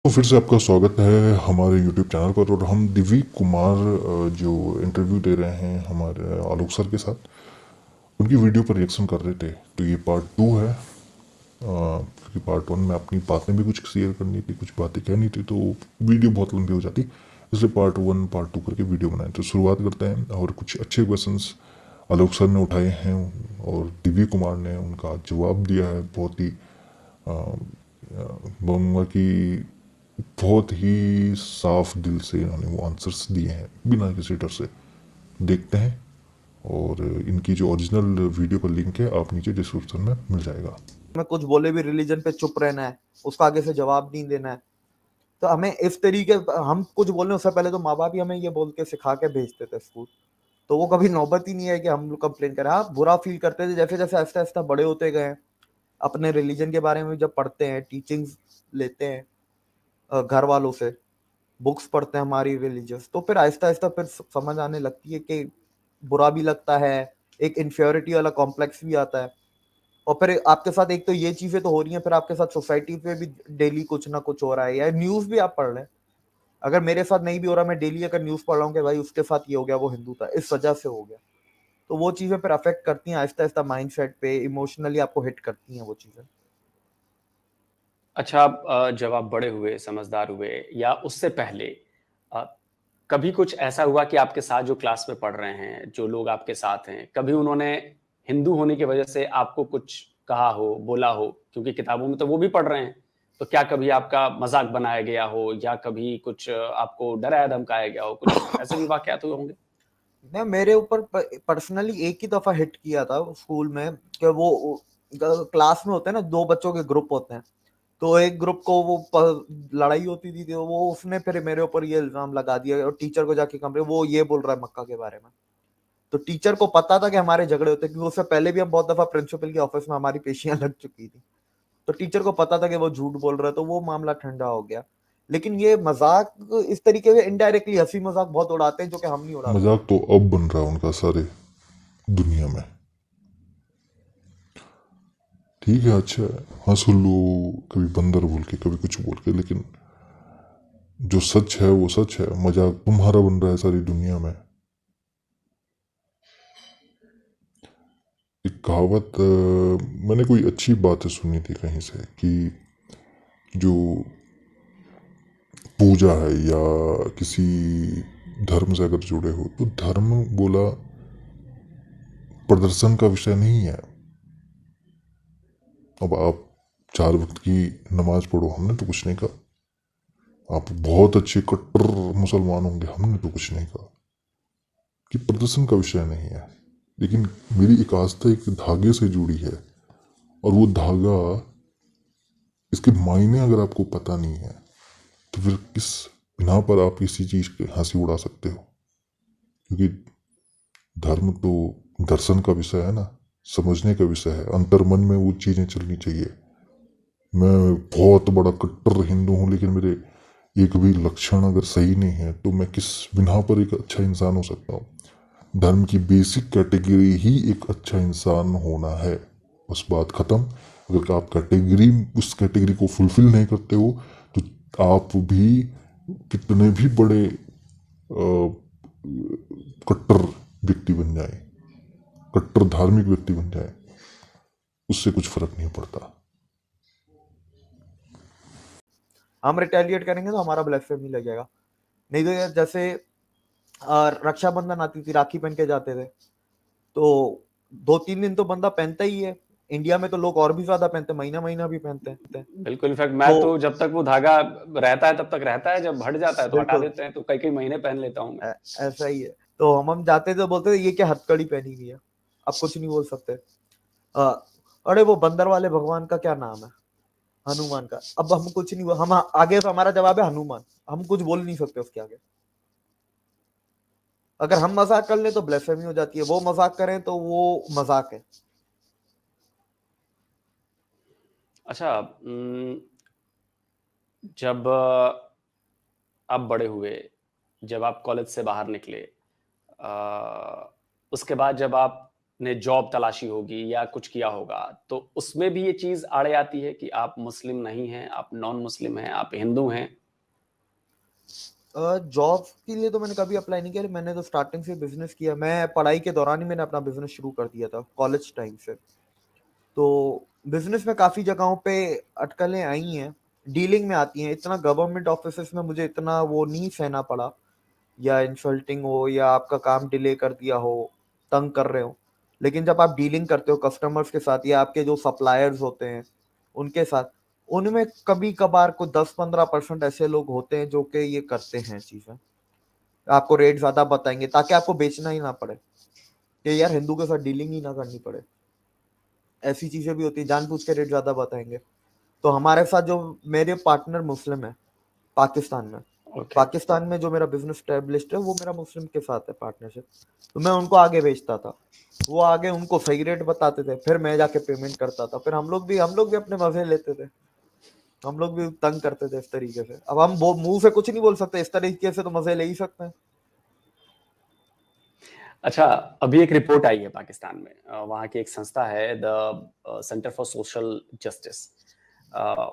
तो फिर से आपका स्वागत है हमारे YouTube चैनल पर। और हम दिव्य कुमार जो इंटरव्यू दे रहे हैं हमारे आलोक सर के साथ, उनकी वीडियो पर रिएक्शन कर रहे थे। तो ये पार्ट 2 है, क्योंकि पार्ट 1 में अपनी बातें भी कुछ शेयर करनी थी, कुछ बातें कहनी थी, तो वीडियो बहुत लंबी हो जाती, इसलिए पार्ट 1 पार्ट 2 करके वीडियो बनाए। तो शुरुआत करते हैं। और कुछ अच्छे क्वेश्चंस आलोक सर ने उठाए हैं और दिव्य कुमार ने उनका जवाब दिया है। बहुत ही बोलूँगा कि बहुत ही साफ दिल से इन्होंने वो आंसर्स दिए हैं बिना किसी डर से। देखते हैं। और इनकी जो ओरिजिनल वीडियो का लिंक है आप नीचे डिस्क्रिप्शन में मिल जाएगा। में कुछ बोले भी रिलीजन पे चुप रहना है, उसका आगे से जवाब नहीं देना है। तो हमें इस तरीके हम कुछ बोलने उससे पहले तो माँ बाप ही हमें ये बोल के सिखा के भेजते थे स्कूल। तो वो कभी नौबत ही नहीं है कि हम लोग कंप्लेन करें। हाँ, बुरा फील करते थे जैसे जैसे आहिस्ता आहिस्ता बड़े होते गए, अपने रिलीजन के बारे में जब पढ़ते हैं, टीचिंग्स लेते हैं घर वालों से, बुक्स पढ़ते हैं हमारी रिलीजियस, तो फिर आहिस्ता आहिस्ता फिर समझ आने लगती है कि बुरा भी लगता है, एक इन्फ्योरिटी वाला कॉम्प्लेक्स भी आता है। और फिर आपके साथ एक तो ये चीजें तो हो रही हैं, फिर आपके साथ सोसाइटी पे भी डेली कुछ ना कुछ हो रहा है, या न्यूज भी आप पढ़ रहे हैं। अगर मेरे साथ नहीं भी हो रहा, मैं डेली अगर न्यूज पढ़ रहा हूँ कि भाई उसके साथ ये हो गया, वो हिंदू था, इस वजह से हो गया, तो वो चीजें फिर अफेक्ट करती हैं आहिस्ता आहिस्ता माइंडसेट पे, इमोशनली आपको हिट करती हैं वो चीजें। अच्छा, जब आप बड़े हुए, समझदार हुए, या उससे पहले अ, कभी कुछ ऐसा हुआ कि आपके साथ जो क्लास में पढ़ रहे हैं, जो लोग आपके साथ हैं, कभी उन्होंने हिंदू होने की वजह से आपको कुछ कहा हो, बोला हो? क्योंकि किताबों में तो वो भी पढ़ रहे हैं। तो क्या कभी आपका मजाक बनाया गया हो, या कभी कुछ आपको डराया धमकाया गया हो? कुछ ऐसे भी वाकयात हुए होंगे। मैं मेरे ऊपर पर्सनली एक ही दफा हिट किया था स्कूल में, कि वो क्लास में होते हैं ना, दो बच्चों के ग्रुप होते हैं, तो एक ग्रुप को वो लड़ाई होती थी, तो वो उसने फिर मेरे ऊपर ये इल्जाम लगा दिया और टीचर को जाके कमरे, वो ये बोल रहा है मक्का के बारे में। तो टीचर को पता था कि हमारे झगड़े होते हैं, क्योंकि उससे पहले भी हम बहुत दफा प्रिंसिपल के ऑफिस में हमारी पेशियां लग चुकी थी। तो टीचर को पता था कि वो झूठ बोल रहा है, तो वो मामला ठंडा हो गया। लेकिन ये मजाक इस तरीके से इनडायरेक्टली हंसी मजाक बहुत उड़ाते हैं, जो कि हम नहीं उड़ाते। मजाक तो अब बन रहा है उनका सारे दुनिया में। ठीक है, अच्छा है, हंस लो, कभी बंदर बोल के, कभी कुछ बोल के, लेकिन जो सच है वो सच है। मजाक तुम्हारा बन रहा है सारी दुनिया में। एक कहावत मैंने कोई अच्छी बात सुनी थी कहीं से कि जो पूजा है या किसी धर्म से अगर जुड़े हो, तो धर्म बोला प्रदर्शन का विषय नहीं है। अब आप 4 वक्त की नमाज पढ़ो, हमने तो कुछ नहीं कहा। आप बहुत अच्छे कट्टर मुसलमान होंगे, हमने तो कुछ नहीं कहा कि प्रदर्शन का विषय नहीं है। लेकिन मेरी एक आस्था एक धागे से जुड़ी है, और वो धागा, इसके मायने अगर आपको पता नहीं है, तो फिर किस बिना पर आप किसी चीज की हंसी उड़ा सकते हो? क्योंकि धर्म तो दर्शन का विषय है ना, समझने का विषय है। अंतर्मन में वो चीजें चलनी चाहिए। मैं बहुत बड़ा कट्टर हिंदू हूँ, लेकिन मेरे एक भी लक्षण अगर सही नहीं है, तो मैं किस बिना पर एक अच्छा इंसान हो सकता हूँ? धर्म की बेसिक कैटेगरी ही एक अच्छा इंसान होना है, बस बात खत्म। अगर आप कैटेगरी उस कैटेगरी को फुलफिल नहीं करते हो, तो आप भी कितने भी बड़े कट्टर व्यक्ति बन जाए, कट्टर धार्मिक व्यक्ति बन जाए, उससे कुछ फर्क नहीं पड़ता। हम रिटेलिएट करेंगे तो हमारा ब्लेसफेमी लग जाएगा। नहीं तो यार, जैसे रक्षाबंधन आती थी, राखी पहन के जाते थे, तो 2-3 दिन तो बंदा पहनता ही है। इंडिया में तो लोग और भी ज्यादा पहनते हैं, महीना महीना भी पहनते हैं। बिल्कुल, इनफैक्ट मैं तो तो जब तक वो धागा रहता है तब तक रहता है, जब हट जाता है तो हटा बिल्कुल देते हैं, तो कई कई महीने पहन लेता हूँ मैं। ऐसा ही है। तो हम जाते थे, बोलते थे ये क्या हथकड़ी पहनी हुई है, अब कुछ नहीं बोल सकते। अ, अरे वो बंदर वाले भगवान का क्या नाम है, हनुमान का, अब हम कुछ नहीं, हम आगे तो हमारा जवाब है हनुमान, हम कुछ बोल नहीं सकते उसके आगे। अगर हम मजाक कर ले तो ब्लेसफेमी हो जाती है, वो मजाक करें तो वो मजाक है। अच्छा, जब आप बड़े हुए, जब आप कॉलेज से बाहर निकले, उसके बाद जब आप ने जॉब तलाशी होगी या कुछ किया होगा, तो उसमें भी ये चीज आड़े आती है कि आप मुस्लिम नहीं हैं, आप नॉन मुस्लिम हैं, आप हिंदू हैं? जॉब के लिए तो मैंने कभी अप्लाई नहीं किया, मैंने तो स्टार्टिंग से बिजनेस किया। मैं पढ़ाई के दौरान ही मैंने अपना बिजनेस शुरू कर दिया था, कॉलेज टाइम से। तो बिजनेस में काफी जगहों पे अटकलें आई हैं, डीलिंग में आती हैं। इतना गवर्नमेंट ऑफिसेस में मुझे इतना वो नहीं सहना पड़ा, या इंसल्टिंग हो या आपका काम डिले कर दिया हो, तंग कर रहे हो। लेकिन जब आप डीलिंग करते हो कस्टमर्स के साथ या आपके जो सप्लायर्स होते हैं उनके साथ, उनमें कभी कभार को 10-15% ऐसे लोग होते हैं जो कि ये करते हैं चीजें, आपको रेट ज्यादा बताएंगे ताकि आपको बेचना ही ना पड़े, कि यार हिंदू के साथ डीलिंग ही ना करनी पड़े। ऐसी चीजें भी होती है, जानबूझ के रेट ज्यादा बताएंगे। तो हमारे साथ जो मेरे पार्टनर मुस्लिम है पाकिस्तान में, ओके। पाकिस्तान में जो मेरा बिजनेस स्टैब्लिश्ड है वो मेरा मुस्लिम के साथ है पार्टनरशिप। तो मैं उनको आगे बेचता था, वो आगे उनको सही रेट बताते थे, फिर मैं जाके पेमेंट करता था। फिर हम लोग भी अपने मजे लेते थे, हम लोग भी तंग करते थे इस तरीके से। अब हम मुंह से कुछ नहीं बोल सकते, इस तरीके से तो मजे ले ही सकते हैं। अच्छा, अभी एक रिपोर्ट आई है पाकिस्तान में, वहाँ की एक संस्था है the centre for social justice.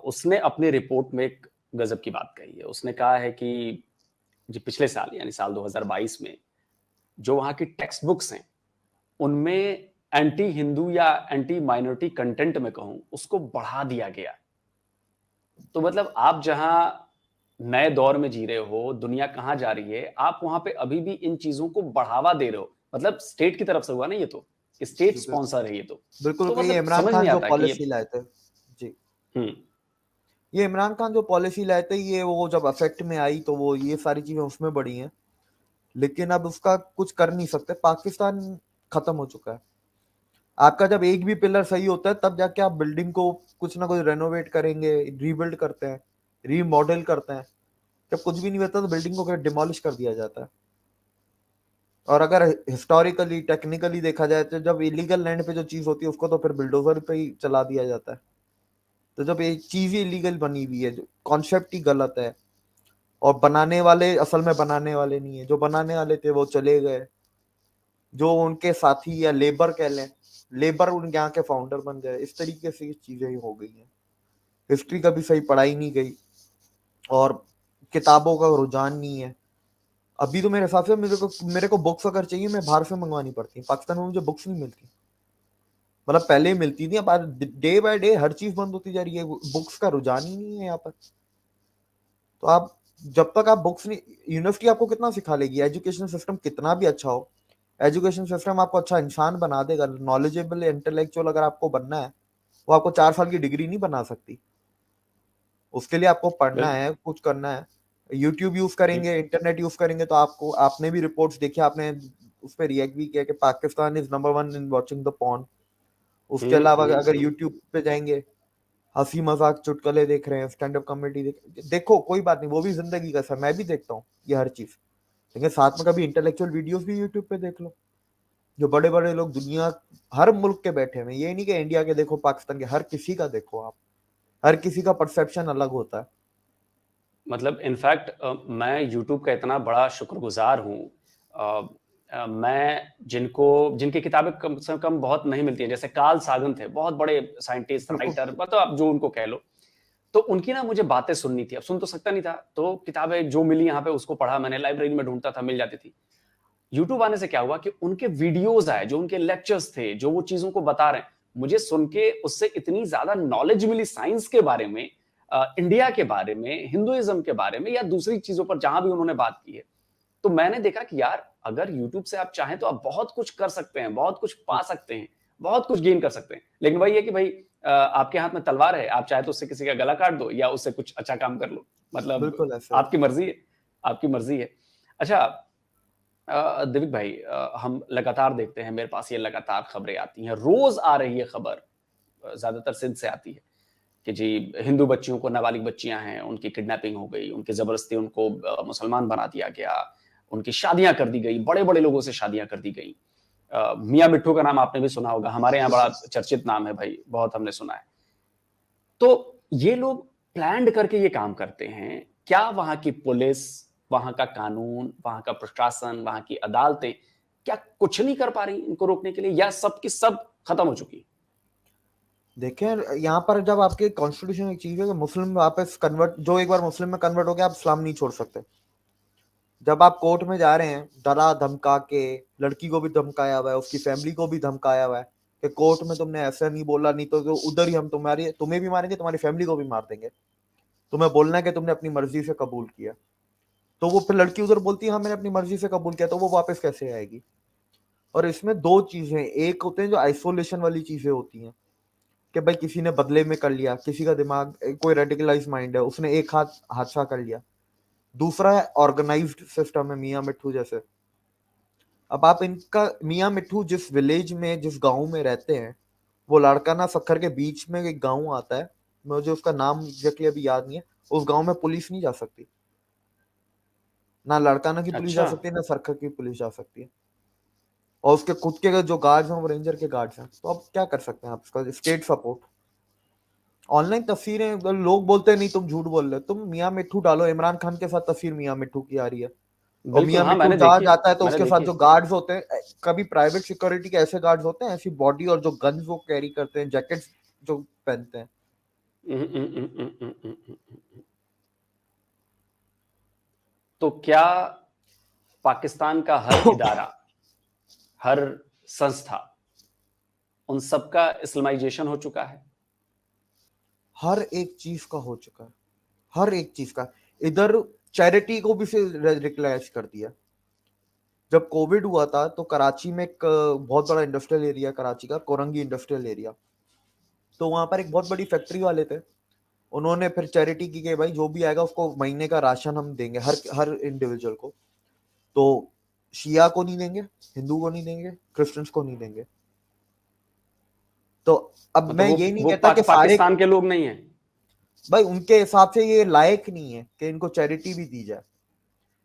उसने अपनी रिपोर्ट में एक गजब की बात कही है। उसने कहा है कि जो पिछले साल यानी साल 2022 में जो वहाँ की टेक्स्ट बुक्स हैं उनमें एंटी हिंदू या एंटी माइनॉरिटी कंटेंट में कहूं उसको बढ़ा दिया गया। तो मतलब आप जहां नए दौर में जी रहे हो, दुनिया कहां जा रही है, आप वहां पे अभी भी इन चीजों को बढ़ावा दे रहे हो। मतलब स्टेट की तरफ से हुआ ना ये तो, स्टेट स्पॉन्सर है ये बिल्कुल तो कि ये मतलब इमरान समझ खान नहीं जो आता कि ये पॉलिसी लाए थे जी, हम्म ये इमरान खान जो पॉलिसी लाए थे, ये वो जब अफेक्ट में आई तो वो ये सारी चीजें उसमें बढ़ी हैं। लेकिन अब उसका कुछ कर नहीं सकते, पाकिस्तान खत्म हो चुका है। आपका जब एक भी पिलर सही होता है तब जाके आप बिल्डिंग को कुछ ना कुछ रेनोवेट करेंगे, रीबिल्ड करते हैं, रीमॉडल करते हैं। जब कुछ भी नहीं होता तो बिल्डिंग को डिमोलिश कर दिया जाता है। और अगर हिस्टोरिकली टेक्निकली देखा जाए तो जब इलीगल लैंड पे जो चीज होती है उसको तो फिर बिल्डोजर पे ही चला दिया जाता है। तो जब एक चीज ही इलीगल बनी हुई है, जो कॉन्सेप्ट ही गलत है, और बनाने वाले असल में बनाने वाले नहीं है, जो बनाने वाले थे वो चले गए, जो उनके साथी या लेबर कह लें, लेबर उनके यहाँ के फाउंडर बन गए। इस तरीके से ये चीजें ही हो गई हैं। हिस्ट्री कभी सही पढ़ाई नहीं गई, और किताबों का रुझान नहीं है। अभी तो मेरे हिसाब से मेरे को बुक्स अगर चाहिए मैं बाहर से मंगवानी पड़ती है, पाकिस्तान में मुझे बुक्स नहीं मिलती। मतलब पहले ही मिलती थी, अब डे बाय डे हर चीज बंद होती जा रही है, बुक्स का रुझान ही नहीं है यहाँ पर। तो आप जब तक आप बुक्स नहीं, यूनिवर्सिटी आपको कितना सिखा लेगी, एजुकेशन सिस्टम कितना भी अच्छा हो, एजुकेशन सिस्टम आपको अच्छा इंसान बना देगा, नॉलेजेबल इंटेलेक्चुअल अगर आपको बनना है, वो आपको 4 साल की डिग्री नहीं बना सकती। उसके लिए आपको पढ़ना बिल्कुल। है, कुछ करना है। यूट्यूब यूज करेंगे, इंटरनेट यूज करेंगे, तो आपको, आपने भी रिपोर्ट्स देखी, आपने उस पर रिएक्ट भी किया कि Pakistan is number 1 in watching the porn. उसके अलावा अगर यूट्यूब पे जाएंगे, हंसी मजाक चुटकुले देख रहे हैं, स्टैंड अप कॉमेडी देखो, कोई बात नहीं, वो भी जिंदगी का सर, मैं भी देखता हूँ ये हर चीज। लेकिन साथ में कभी इंटेलेक्चुअल वीडियोस भी यूट्यूब पे देख लो, जो बड़े बड़े लोग दुनिया हर मुल्क के बैठे हैं। ये नहीं कि इंडिया के देखो, पाकिस्तान के, हर किसी का देखो आप, हर किसी का परसेप्शन अलग होता है। मतलब इनफैक्ट मैं यूट्यूब का इतना बड़ा शुक्रगुजार हूँ। मैं जिनकी किताबें कम से कम बहुत नहीं मिलती हैं, जैसे कार्ल सागन थे, बहुत बड़े साइंटिस्ट, राइटर, मतलब आप जो उनको कह लो, तो उनकी ना मुझे बातें सुननी थी। अब सुन तो सकता नहीं था, तो किताबें जो मिली यहाँ पे उसको पढ़ा मैंने, लाइब्रेरी में ढूंढता था, मिल जाती थी। यूट्यूब आने से क्या हुआ कि उनके वीडियोस आए, जो उनके लेक्चर्स थे, जो वो चीजों को बता रहे हैं, मुझे सुन के उससे इतनी ज्यादा नॉलेज मिली साइंस के बारे में, इंडिया के बारे में, हिंदुइज्म के बारे में, या दूसरी चीजों पर जहां भी उन्होंने बात की है। तो मैंने देखा कि यार अगर यूट्यूब से आप चाहें तो आप बहुत कुछ कर सकते हैं, बहुत कुछ पा सकते हैं, बहुत कुछ गेन कर सकते हैं। लेकिन वही है कि भाई आपके हाथ में तलवार है, आप चाहे तो उससे किसी का गला काट दो या उससे कुछ अच्छा काम कर लो, मतलब बिल्कुल ऐसा है। आपकी मर्जी है, आपकी मर्जी है। अच्छा दिविक भाई, हम लगातार देखते हैं, मेरे पास ये लगातार खबरें आती हैं, रोज आ रही है खबर, ज्यादातर सिंध से आती है कि जी हिंदू बच्चियों को, नाबालिग बच्चियां हैं, उनकी किडनैपिंग हो गई, उनकी जबरदस्ती उनको मुसलमान बना दिया गया, उनकी शादियां कर दी गई, बड़े बड़े लोगों से शादियां कर दी गई। मियां मिट्ठू का नाम आपने भी सुना होगा, हमारे यहाँ बड़ा चर्चित नाम है भाई, बहुत हमने सुना है। तो ये लोग प्लान्ड करके ये काम करते हैं। क्या वहां की पुलिस, वहां का कानून, वहां का प्रशासन, वहां की अदालतें क्या कुछ नहीं कर पा रही इनको रोकने के लिए, या सब की सब खत्म हो चुकी? देखें, यहाँ पर जब आपके कॉन्स्टिट्यूशन में एक चीज है कि मुस्लिम वापस कन्वर्ट, जो एक बार मुस्लिम में कन्वर्ट हो गया, आप इस्लाम नहीं छोड़ सकते। जब आप कोर्ट में जा रहे हैं डरा धमका के, लड़की को भी धमकाया हुआ है, उसकी फैमिली को भी धमकाया हुआ है कि कोर्ट में तुमने ऐसा नहीं बोला, नहीं तो उधर ही हम तुम्हें भी मारेंगे, तुम्हारी फैमिली को भी मार देंगे, तुम्हें बोलना है कि तुमने अपनी मर्जी से कबूल किया। तो वो फिर लड़की उधर बोलती है हाँ मैंने अपनी मर्जी से कबूल किया, तो वो वापस कैसे आएगी? और इसमें दो चीजें, एक होते हैं जो आइसोलेशन वाली चीजें होती हैं कि भाई किसी ने बदले में कर लिया, किसी का दिमाग, कोई रेडिकलाइज माइंड है, उसने एक हादसा कर लिया। दूसरा है ऑर्गेनाइज्ड सिस्टम है, मियाँ मिट्ठू जैसे। अब आप इनका मियाँ मिट्ठू जिस विलेज में, जिस गांव में रहते हैं, वो लाड़काना सखर के बीच में एक गांव आता है, मुझे उसका नाम एग्जैक्टली अभी याद नहीं है। उस गांव में पुलिस नहीं जा सकती, ना लड़काना की पुलिस जा अच्छा, सकती है, ना सरखर की पुलिस जा सकती है। और उसके खुद के जो गार्ड्स हैं वो रेंजर के गार्ड्स हैं। तो अब क्या कर सकते हैं आप, इसका स्टेट सपोर्ट। ऑनलाइन तस्वीरें, लोग बोलते हैं नहीं तुम झूठ बोल रहे हो, तुम मियाँ मिट्ठू डालो, इमरान खान के साथ तस्वीर मियाँ मिट्ठू की आ रही है। और बिल्कुल, मियाँ हाँ, मिट्ठू मैंने जहाँ देखी है, जाता है तो मैंने उसके साथ देखी जो है। गार्ड्स होते हैं, कभी प्राइवेट सिक्योरिटी के ऐसे गार्ड्स होते हैं, ऐसी बॉडी और जो गन्स वो कैरी करते हैं, जैकेट्स जो पहनते हैं। उम, उम, उम, उम, उम, उम, उम, उम। तो क्या पाकिस्तान का हर इदारा, हर संस्था, उन सबका इस्लामाइजेशन हो चुका है? हर एक चीज का हो चुका है, हर एक चीज का। इधर चैरिटी को भी से रेडिकलाइज कर दिया। जब कोविड हुआ था तो कराची में एक बहुत बड़ा इंडस्ट्रियल एरिया, कराची का कोरंगी इंडस्ट्रियल एरिया, तो वहां पर एक बहुत बड़ी फैक्ट्री वाले थे। उन्होंने फिर चैरिटी की कि भाई जो भी आएगा उसको महीने का राशन हम देंगे, हर हर इंडिविजुअल को। तो शिया को नहीं देंगे, हिंदू को नहीं देंगे, क्रिश्चियंस को नहीं देंगे। तो अब मतलब मैं ये नहीं वो कहता कि सारे, पाकिस्तान के लोग नहीं हैं? भाई उनके हिसाब से ये लायक नहीं है कि इनको चैरिटी भी दी जाए।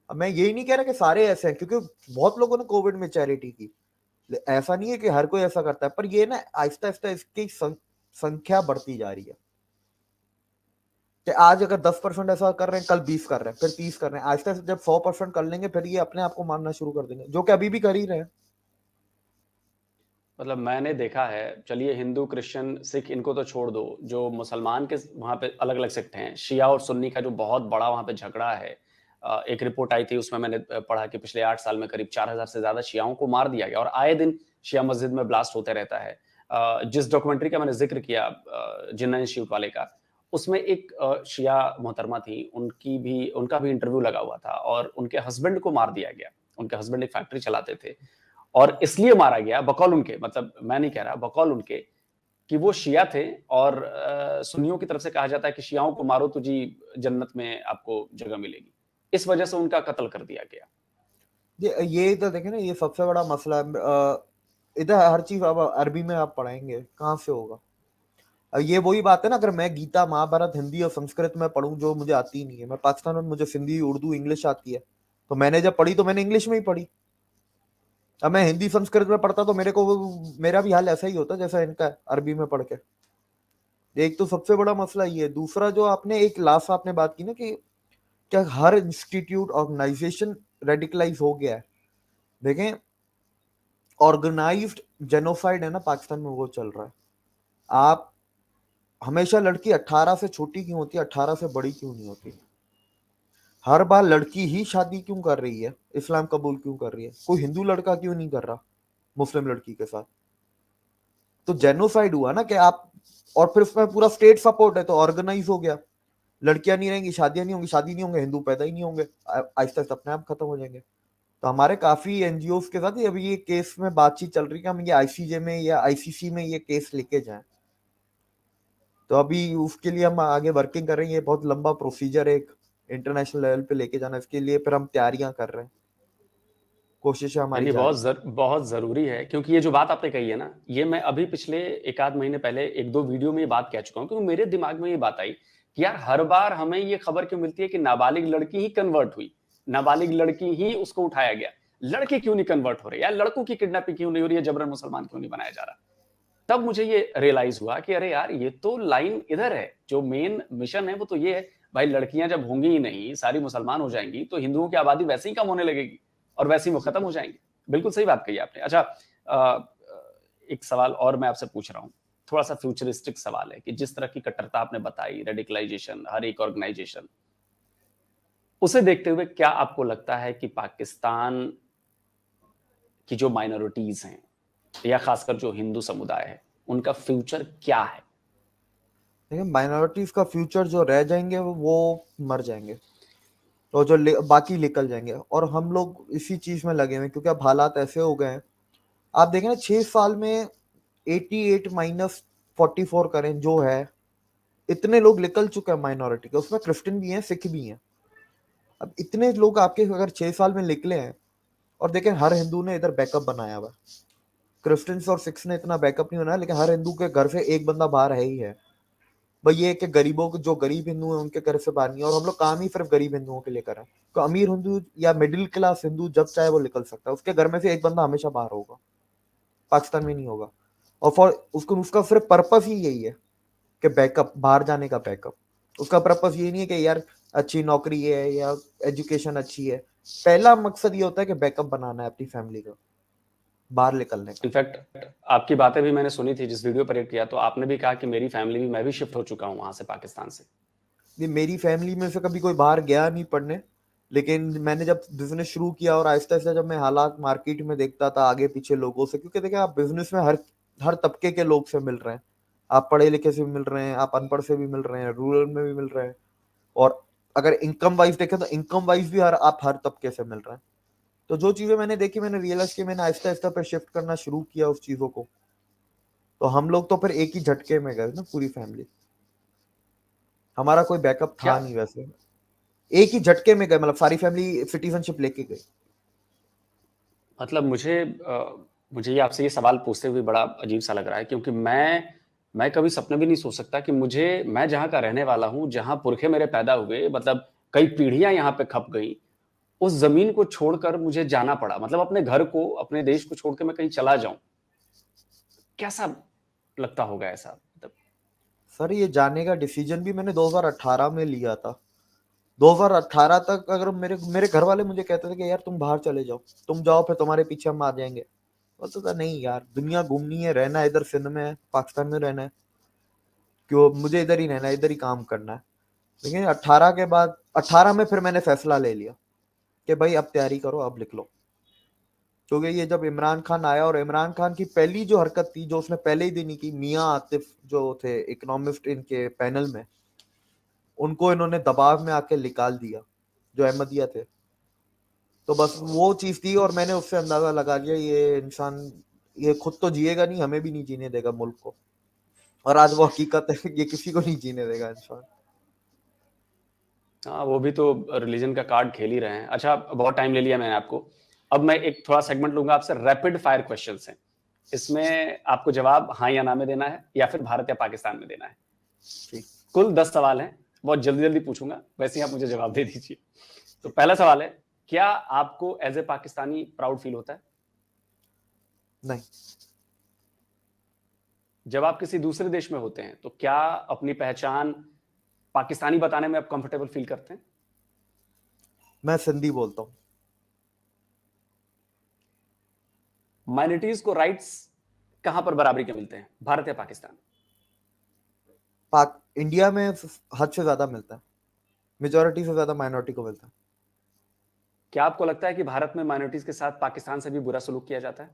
अब मैं यही नहीं कह रहा कि सारे ऐसे हैं, क्योंकि बहुत लोगों ने कोविड में चैरिटी की। ऐसा नहीं है कि हर कोई ऐसा करता है, पर ये ना आहिस्ता आहिस्ता इसकी संख्या बढ़ती जा रही है कि आज अगर 10% ऐसा कर रहे हैं, कल 20 कर रहे हैं, फिर 30 कर रहे हैं। आहिस्ता आहिस्ता जब 100% कर लेंगे, फिर ये अपने आप को मानना शुरू कर देंगे, जो कि अभी भी कर ही रहे हैं। मतलब मैंने देखा है, चलिए हिंदू, क्रिश्चियन, सिख इनको तो छोड़ दो, जो मुसलमान के वहाँ पे अलग अलग सेक्ट हैं, शिया और सुन्नी का जो बहुत बड़ा वहाँ पे झगड़ा है। एक रिपोर्ट आई थी, उसमें मैंने पढ़ा कि पिछले 8 साल में करीब 4000 से ज्यादा शियाओं को मार दिया गया, और आए दिन शिया मस्जिद में ब्लास्ट होते रहता है। जिस डॉक्यूमेंट्री का मैंने जिक्र किया, जिन्ना इंस्टीट्यूट वाले का, उसमें एक शिया मोहतरमा थी, उनका भी इंटरव्यू लगा हुआ था, और उनके हस्बैंड को मार दिया गया। उनके हस्बैंड एक फैक्ट्री चलाते थे, और इसलिए मारा गया बकौल उनके, मतलब मैं नहीं कह रहा, बकौल उनके, कि वो शिया थे, और सुन्नियों की तरफ से कहा जाता है कि शियाओं को मारो तो जी जन्नत में आपको जगह मिलेगी। इस वजह से उनका कत्ल कर दिया गया। ये इधर देखें ना, ये सबसे बड़ा मसला है। इधर हर चीज अब अरबी में आप पढ़ाएंगे, कहाँ से होगा? अब ये वही बात है ना, अगर मैं गीता, महाभारत हिंदी और संस्कृत में पढ़ूं, जो मुझे आती नहीं है, मैं पाकिस्तान में, मुझे सिंधी, उर्दू, इंग्लिश आती है, तो मैंने जब पढ़ी तो मैंने इंग्लिश में ही पढ़ी। अब मैं हिंदी संस्कृत में पढ़ता तो मेरा भी हाल ऐसा ही होता जैसा इनका है, अरबी में पढ़ के। एक तो सबसे बड़ा मसला ये है। दूसरा जो आपने एक लास्ट आपने बात की ना कि क्या हर इंस्टीट्यूट, ऑर्गेनाइजेशन रेडिकलाइज हो गया है। देखें, ऑर्गेनाइज्ड जेनोसाइड है ना पाकिस्तान में, वो चल रहा है। आप हमेशा लड़की 18 से छोटी क्यों होती है, 18 से बड़ी क्यों नहीं होती? हर बार लड़की ही शादी क्यों कर रही है, इस्लाम कबूल क्यों कर रही है? कोई हिंदू लड़का क्यों नहीं कर रहा मुस्लिम लड़की के साथ? तो जेनोसाइड हुआ ना कि आप, और फिर उसमें पूरा स्टेट सपोर्ट है, तो ऑर्गेनाइज हो गया। लड़कियां नहीं रहेंगी, शादियां नहीं होंगी, शादी नहीं होंगे, हिंदू पैदा ही नहीं होंगे, आहिस्ता आहिस्ता अपने आप खत्म हो जाएंगे। तो हमारे काफी एनजीओ के साथ अभी ये केस में बातचीत चल रही है कि हम ये आईसीजे में या आईसीसी में ये केस लेके जाएं। तो अभी उसके लिए हम आगे वर्किंग कर रहे हैं। ये बहुत लंबा प्रोसीजर है, एक इंटरनेशनल लेवल पे लेके जाना, इसके लिए फिर हम तैयारियां कर रहे हैं, कोशिशें हमारी यानी जारी हैं। बहुत जरूरी है, क्योंकि ये जो बात आपने कही है ना, ये मैं अभी पिछले एक आध महीने पहले एक दो वीडियो में ये बात कह चुका हूँ, क्योंकि मेरे दिमाग में ये बात आई कि यार हर बार हमें ये खबर क्यों मिलती है कि नाबालिग लड़की ही कन्वर्ट हुई, नाबालिग लड़की ही उसको उठाया गया, लड़के क्यों नहीं कन्वर्ट हो रहे, यार लड़कों की किडनैपिंग क्यों नहीं हो रही है, जबरन मुसलमान क्यों नहीं बनाया जा रहा? तब मुझे ये रियलाइज हुआ कि अरे यार, ये तो लाइन इधर है, जो मेन मिशन है वो तो ये है, भाई लड़कियां जब होंगी ही नहीं, सारी मुसलमान हो जाएंगी, तो हिंदुओं की आबादी वैसे ही कम होने लगेगी, और वैसे ही वो खत्म हो जाएंगे। बिल्कुल सही बात कही आपने। अच्छा, एक सवाल और मैं आपसे पूछ रहा हूँ, थोड़ा सा फ्यूचरिस्टिक सवाल है कि जिस तरह की कट्टरता आपने बताई, रेडिकलाइजेशन, हर एक ऑर्गेनाइजेशन, उसे देखते हुए क्या आपको लगता है कि पाकिस्तान की जो माइनॉरिटीज हैं या खासकर जो हिंदू समुदाय है, उनका फ्यूचर क्या है? देखिए, माइनॉरिटीज का फ्यूचर जो रह जाएंगे वो मर जाएंगे, तो जो बाकी निकल जाएंगे, और हम लोग इसी चीज में लगे हुए हैं, क्योंकि अब हालात ऐसे हो गए हैं। आप देखें ना, 6 साल में 88 माइनस 44 करें जो है, इतने लोग निकल चुके हैं माइनॉरिटी के, उसमें क्रिश्चियन भी हैं, सिख भी हैं। अब इतने लोग आपके अगर 6 साल में निकले हैं, और देखें हर हिंदू ने इधर बैकअप बनाया हुआ, क्रिश्चियंस और सिख्स ने इतना बैकअप नहीं बनाया, लेकिन हर हिंदू के घर से एक बंदा बाहर है ही है। भाई ये कि गरीबों को, जो गरीब हिंदू हैं उनके घर से बाहर नहीं है, और हम लोग काम ही सिर्फ गरीब हिंदुओं के लिए कर रहे हैं। तो अमीर हिंदू या मिडिल क्लास हिंदू जब चाहे वो निकल सकता है, उसके घर में से एक बंदा हमेशा बाहर होगा, पाकिस्तान में नहीं होगा। और फॉर उसको, उसका सिर्फ पर्पस ही यही है कि बैकअप, बाहर जाने का बैकअप। उसका पर्पस ये नहीं है कि यार अच्छी नौकरी है या एजुकेशन अच्छी है, पहला मकसद ये होता है कि बैकअप बनाना है अपनी फैमिली का, बाहर निकलने का। इनफैक्ट आपकी बातें भी मैंने सुनी थी जिस वीडियो पर रिएक्ट किया, तो आपने भी कहा कि मेरी फैमिली भी, मैं भी शिफ्ट हो चुका हूं वहां से, पाकिस्तान से। ये मेरी फैमिली में से कभी कोई बाहर गया नहीं पढ़ने, लेकिन मैंने जब बिजनेस शुरू किया और आहिस्ता आहिस्ता जब मैं हालात मार्केट में देखता था आगे पीछे लोगों से, क्योंकि देखिए आप बिजनेस में हर हर तबके के लोग से मिल रहे हैं, आप पढ़े लिखे से भी मिल रहे हैं, आप अनपढ़ से भी मिल रहे हैं, रूरल में भी मिल रहे हैं, और अगर इनकम वाइज देखें तो इनकम वाइज भी आप हर तबके से मिल रहे हैं। तो जो चीजें मैंने देखी, मैंने रियलाइज की, मैंने आहिस्ता आहिस्ता पे शिफ्ट करना शुरू किया उस चीजों को। तो हम लोग तो फिर एक ही झटके में गए ना, पूरी फैमिली, हमारा कोई बैकअप क्या था नहीं वैसे, एक ही झटके में गए, मतलब सारी फैमिली सिटीजनशिप लेके गई। मतलब मुझे ये आपसे ये सवाल पूछते हुए बड़ा अजीब सा लग रहा है, क्योंकि मैं कभी सपने भी नहीं सोच सकता कि मैं जहाँ का रहने वाला हूँ, जहाँ पुरखे मेरे पैदा हुए, मतलब कई पीढ़ियां यहाँ पे खप गई, उस जमीन को छोड़कर मुझे जाना पड़ा, मतलब अपने घर को, अपने देश को छोड़कर मैं कहीं चला जाऊं। कैसा लगता होगा ऐसा, मतलब? सर ये जाने का डिसीजन भी मैंने 2018 में लिया था। 2018 तक अगर मेरे मेरे घर वाले मुझे कहते थे कि यार तुम बाहर चले जाओ, तुम जाओ फिर तुम्हारे पीछे हम आ जाएंगे, बोलता था नहीं यार, दुनिया घूमनी है, रहना है इधर सिंध में है, पाकिस्तान में रहना है, क्यों मुझे इधर ही रहना है, इधर ही काम करना है। लेकिन 18 के बाद, 18 में फिर मैंने फैसला ले लिया कि भाई अब तैयारी करो, अब लिख लो। क्योंकि ये जब इमरान खान आया, और इमरान खान की पहली जो हरकत थी, जो उसने पहले ही दिन ही की, मियां आतिफ जो थे इकोनॉमिस्ट इनके पैनल में, उनको इन्होंने दबाव में आके निकाल दिया, जो अहमदिया थे। तो बस वो चीज थी, और मैंने उससे अंदाजा लगा लिया ये इंसान, ये खुद तो जिएगा नहीं, हमें भी नहीं जीने देगा मुल्क को। और आज वो हकीकत है, ये किसी को नहीं जीने देगा इंसान। हाँ, वो भी तो रिलीजन का कार्ड खेल ही रहे हैं। अच्छा, बहुत टाइम ले लिया मैंने आपको, अब मैं एक थोड़ा सेगमेंट लूंगा आपसे, रैपिड फायर क्वेश्चंस हैं, इसमें आपको जवाब हाँ या ना में देना है, या फिर भारत या पाकिस्तान में देना है। ठीक। कुल 10 सवाल हैं, बहुत जल्दी जल्दी पूछूंगा, वैसे ही आप मुझे जवाब दे दीजिए। तो पहला सवाल है, क्या आपको as a Pakistani proud feel होता है? नहीं। जब आप किसी दूसरे देश में होते हैं तो क्या अपनी पहचान पाकिस्तानी बताने में आप कंफर्टेबल फील करते हैं? मैं सिंधी बोलता हूँ। माइनॉरिटीज को राइट्स कहां पर बराबरी के मिलते हैं, भारत या पाकिस्तान? इंडिया में हद से ज्यादा मिलता है, मेजोरिटी से ज्यादा माइनॉरिटी को मिलता है। क्या आपको लगता है कि भारत में माइनॉरिटीज के साथ पाकिस्तान से भी बुरा सलूक किया जाता है?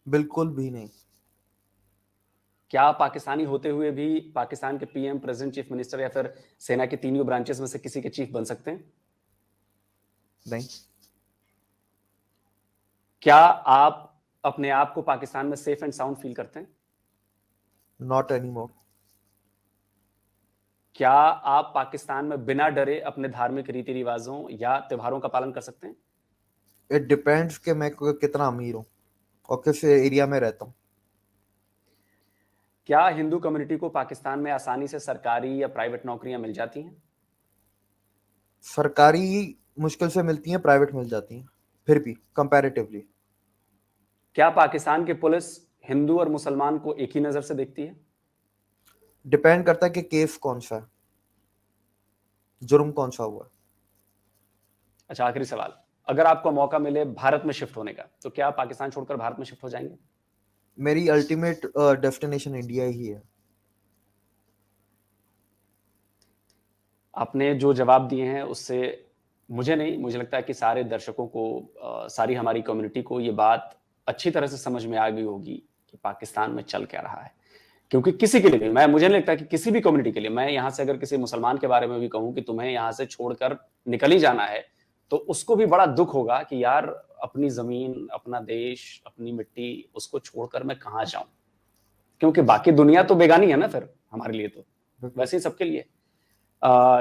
बिल्कुल भी नहीं। क्या पाकिस्तानी होते हुए भी पाकिस्तान के पीएम, प्रेसिडेंट, चीफ मिनिस्टर या फिर सेना के तीनों ब्रांचेस में से किसी के चीफ बन सकते हैं? नहीं। क्या आप अपने आप को पाकिस्तान में सेफ एंड साउंड फील करते हैं? Not any more. क्या आप पाकिस्तान में बिना डरे अपने धार्मिक रीति रिवाजों या त्योहारों का पालन कर सकते हैं? इट डिपेंड्स कि मैं कितना अमीर हूँ और किस एरिया में रहता हूँ। क्या हिंदू कम्युनिटी को पाकिस्तान में आसानी से सरकारी या प्राइवेट नौकरियां मिल जाती हैं? सरकारी मुश्किल से मिलती हैं, प्राइवेट मिल जाती हैं, फिर भी कंपैरेटिवली। क्या पाकिस्तान की पुलिस हिंदू और मुसलमान को एक ही नजर से देखती है? डिपेंड करता है कि केस कौन सा है, जुर्म कौन सा हुआ है। अच्छा, आखिरी सवाल, अगर आपको मौका मिले भारत में शिफ्ट होने का, तो क्या आप पाकिस्तान छोड़कर भारत में शिफ्ट हो जाएंगे? मेरी अल्टीमेट डेस्टिनेशन इंडिया ही है। आपने जो जवाब दिए हैं उससे मुझे नहीं, मुझे लगता है कि सारे दर्शकों को, सारी हमारी कम्युनिटी को ये बात अच्छी तरह से समझ में आ गई होगी कि पाकिस्तान में चल क्या रहा है। क्योंकि किसी के लिए भी, मुझे नहीं लगता कि किसी भी कम्युनिटी के लिए, मैं यहाँ से अगर किसी मुसलमान के बारे में भी कहूँ कि तुम्हें यहाँ से छोड़कर निकल ही जाना है, तो उसको भी बड़ा दुख होगा कि यार अपनी जमीन, अपना देश, अपनी मिट्टी, उसको छोड़कर मैं कहाँ जाऊं, क्योंकि बाकी दुनिया तो बेगानी है ना फिर हमारे लिए, तो वैसे ही सबके लिए।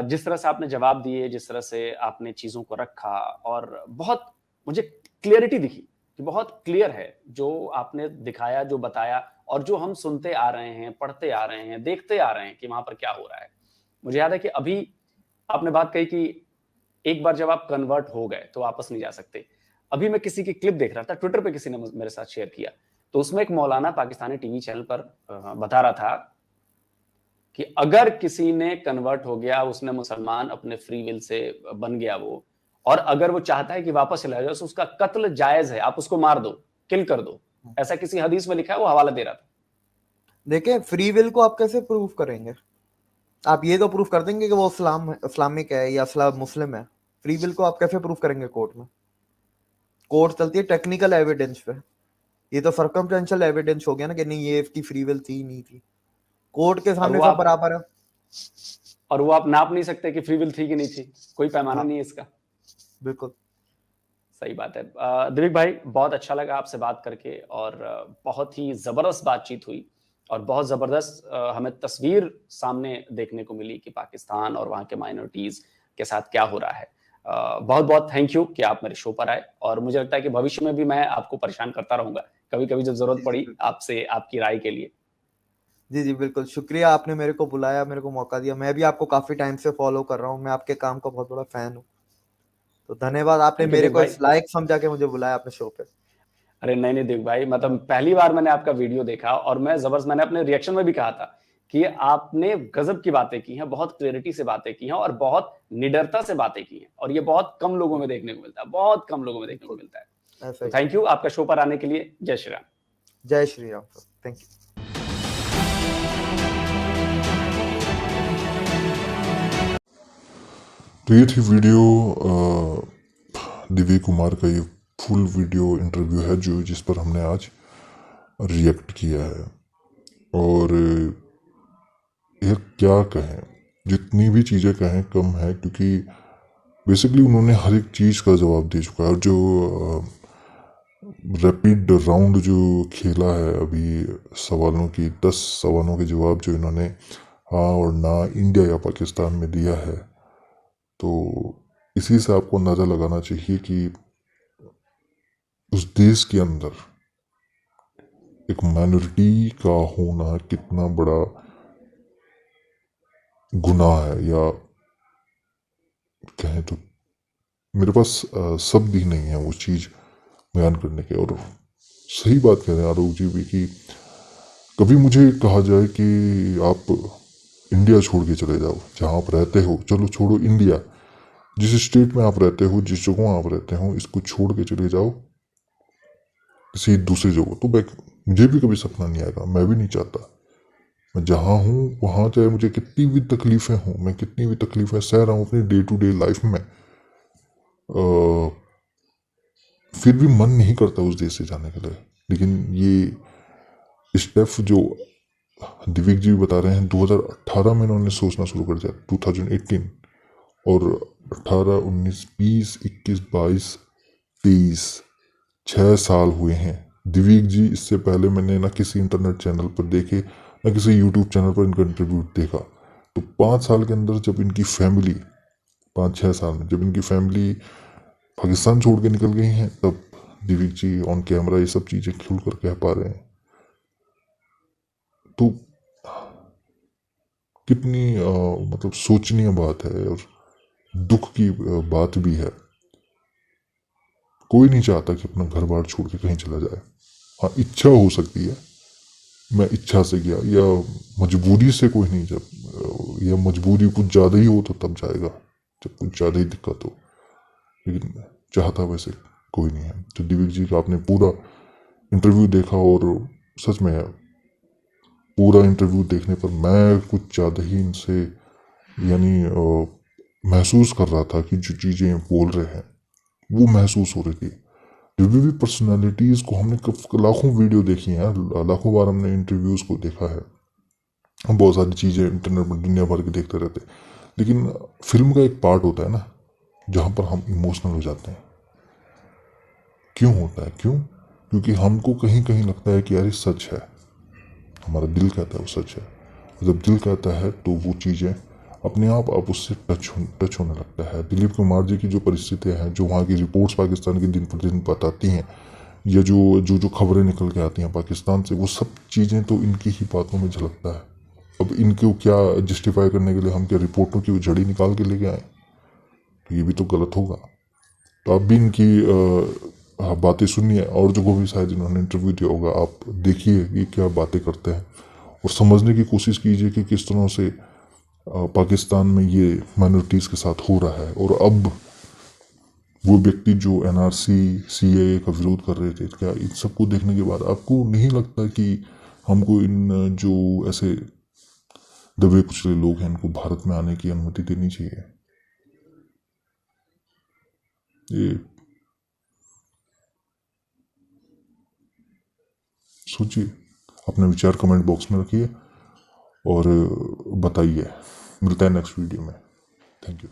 जिस तरह से आपने जवाब दिए, जिस तरह से आपने चीजों को रखा, और बहुत मुझे क्लियरिटी दिखी कि बहुत क्लियर है जो आपने दिखाया, जो बताया, और जो हम सुनते आ रहे हैं, पढ़ते आ रहे हैं, देखते आ रहे हैं कि वहां पर क्या हो रहा है। मुझे याद है कि अभी आपने बात कही कि एक बार जब आप कन्वर्ट हो गए तो वापस नहीं जा सकते। अभी मैं किसी की क्लिप देख रहा था, ट्विटर पे किसी ने मेरे साथ शेयर किया, तो उसमें एक मौलाना पाकिस्तानी टीवी चैनल पर बता रहा था कि अगर किसी ने कन्वर्ट हो गया, उसने मुसलमान अपने फ्री विल से बन गया वो, और अगर वो चाहता है कि वापस चला जाए, तो उसका कत्ल जायज है, आप उसको मार दो, किल कर दो, ऐसा किसी हदीस में लिखा है, वो हवाला दे रहा था। देखिए, फ्री विल को आप कैसे प्रूव करेंगे? आप ये तो प्रूव कर देंगे कि वो इस्लामिक है या मुस्लिम है। फ्री विल को आप कैसे प्रूव करेंगे कोर्ट में? कोर्ट चलती है टेक्निकल एविडेंस पे। ये तो सर्कमस्टेंशियल एविडेंस हो गया ना कि नहीं, ये इसकी फ्री विल थी नहीं थी। कोर्ट के सामने सब बराबर है। और वो आप नाप नहीं सकते कि फ्री विल थी कि नहीं थी, कोई पैमाना नहीं है इसका। बिल्कुल सही बात है। दिलीप भाई, बहुत अच्छा लगा आपसे बात करके, और बहुत ही जबरदस्त बातचीत हुई, और बहुत जबरदस्त हमें तस्वीर सामने देखने को मिली कि पाकिस्तान और वहाँ के माइनॉरिटीज के साथ क्या हो रहा है। बहुत बहुत थैंक यू कि आप मेरे शो पर आए, और मुझे लगता है कि भविष्य में भी मैं आपको परेशान करता रहूंगा, कभी कभी जब जरूरत पड़ी आपसे आपकी राय के लिए। जी जी बिल्कुल, शुक्रिया, आपने मेरे को बुलाया, मेरे को मौका दिया। मैं भी आपको काफी टाइम से फॉलो कर रहा हूँ, मैं आपके काम का बहुत बड़ा फैन हूँ, तो धन्यवाद, आपने मेरे को इस लायक समझा के मुझे बुलाया अपने शो पे। अरे नहीं नहीं देख भाई, मतलब पहली बार मैंने आपका वीडियो देखा, और मैंने अपने रिएक्शन में भी कहा था कि आपने गजब की बातें की हैं, बहुत क्लैरिटी से बातें की हैं, और बहुत निडरता से बातें की हैं, और ये बहुत कम लोगों में देखने को मिलता है, बहुत कम लोगों में देखने को मिलता है। तो थैंक यू आपका शो पर आने के लिए। जय श्री राम। जय Shri Ram sir, thank you. तो ये थी वीडियो, दिव्य कुमार का ये फुल वीडियो इंटरव्यू है जिस पर हमने आज रिएक्ट किया है। और यह क्या कहें, जितनी भी चीज़ें कहें कम है, क्योंकि बेसिकली उन्होंने हर एक चीज़ का जवाब दे चुका है। और जो रैपिड राउंड जो खेला है अभी सवालों की, 10 सवालों के जवाब जो इन्होंने हाँ और ना, इंडिया या पाकिस्तान में दिया है, तो इसी से आपको अंदाज़ा लगाना चाहिए कि उस देश के अंदर एक माइनॉरिटी का होना कितना बड़ा गुनाह है, या कहें तो मेरे पास शब्द ही नहीं है वो चीज़ बयान करने के। और सही बात कह रहे हैं आलोक जी भी कि कभी मुझे कहा जाए कि आप इंडिया छोड़ के चले जाओ, जहाँ आप रहते हो, चलो छोड़ो इंडिया, जिस स्टेट में आप रहते हो, जिस जगह आप रहते हो, इसको छोड़ के चले जाओ किसी दूसरी जगह, तो मुझे भी कभी सपना नहीं आएगा, मैं भी नहीं चाहता। मैं जहाँ हूँ वहाँ, चाहे मुझे कितनी भी तकलीफ़ें हों, मैं कितनी भी तकलीफ़ें सह रहा हूँ अपनी डे टू डे लाइफ में, फिर भी मन नहीं करता उस देश से जाने के लिए। लेकिन ये स्टेप जो दिव्य जी बता रहे हैं, 2018 में इन्होंने सोचना शुरू कर दिया, 2018, और 18, 19, 20, 21, 22, 23, 6 साल हुए हैं। दिव्य जी इससे पहले मैंने ना किसी इंटरनेट चैनल पर देखे, ना किसी यूट्यूब चैनल पर इनका इंटरव्यू देखा। तो 5 साल के अंदर जब इनकी फैमिली, 5-6 साल में जब इनकी फैमिली पाकिस्तान छोड़ के निकल गई हैं, तब दिव्य जी ऑन कैमरा ये सब चीज़ें खुल कर कह पा रहे हैं। तो कितनी मतलब सोचनीय बात है, और दुख की बात भी है। कोई नहीं चाहता कि अपना घर बार छोड़ के कहीं चला जाए। हाँ, इच्छा हो सकती है, मैं इच्छा से गया, या मजबूरी से कोई नहीं, जब या मजबूरी कुछ ज़्यादा ही हो तो तब जाएगा, जब कुछ ज़्यादा ही दिक्कत हो। लेकिन चाहता वैसे कोई नहीं है। तो दिव्य जी का आपने पूरा इंटरव्यू देखा और सच में पूरा इंटरव्यू देखने पर मैं कुछ ज़्यादा ही इनसे यानी महसूस कर रहा था कि जो चीज़ें बोल रहे हैं वो महसूस हो रही थी। दिव्य भी पर्सनालिटीज़ को हमने लाखों वीडियो देखी हैं, लाखों बार हमने इंटरव्यूज़ को देखा है, हम बहुत सारी चीज़ें इंटरनेट पर दुनिया भर के देखते रहते हैं, लेकिन फिल्म का एक पार्ट होता है ना जहाँ पर हम इमोशनल हो जाते हैं। क्यों होता है? क्योंकि हमको कहीं कहीं लगता है कि यार ये सच है, हमारा दिल कहता है वो सच है। जब दिल कहता है तो वो चीज़ें अपने आप उससे टच होने लगता है। दिलीप कुमार जी की जो परिस्थितियाँ हैं, जो वहाँ की रिपोर्ट्स पाकिस्तान की दिन प्रतिदिन बताती हैं, या जो खबरें निकल के आती हैं पाकिस्तान से, वो सब चीज़ें तो इनकी ही बातों में झलकता है। अब इनको क्या जस्टिफाई करने के लिए हम क्या रिपोर्टों की जड़ी निकाल के लेके आए? तो ये भी तो गलत होगा। तो आप भी इनकी बातें सुनिए, और जो भी शायद इन्होंने इंटरव्यू दिया होगा आप देखिए कि क्या बातें करते हैं, और समझने की कोशिश कीजिए कि किस तरह से पाकिस्तान में ये माइनॉरिटीज़ के साथ हो रहा है। और अब वो व्यक्ति जो NRC CAA का विरोध कर रहे थे, क्या इन सबको देखने के बाद आपको नहीं लगता कि हमको इन जो ऐसे दबे कुचले लोग हैं इनको भारत में आने की अनुमति देनी चाहिए? ये सोचिए, अपने विचार कमेंट बॉक्स में रखिए और बताइए। मिलता है नेक्स्ट वीडियो में। Thank you.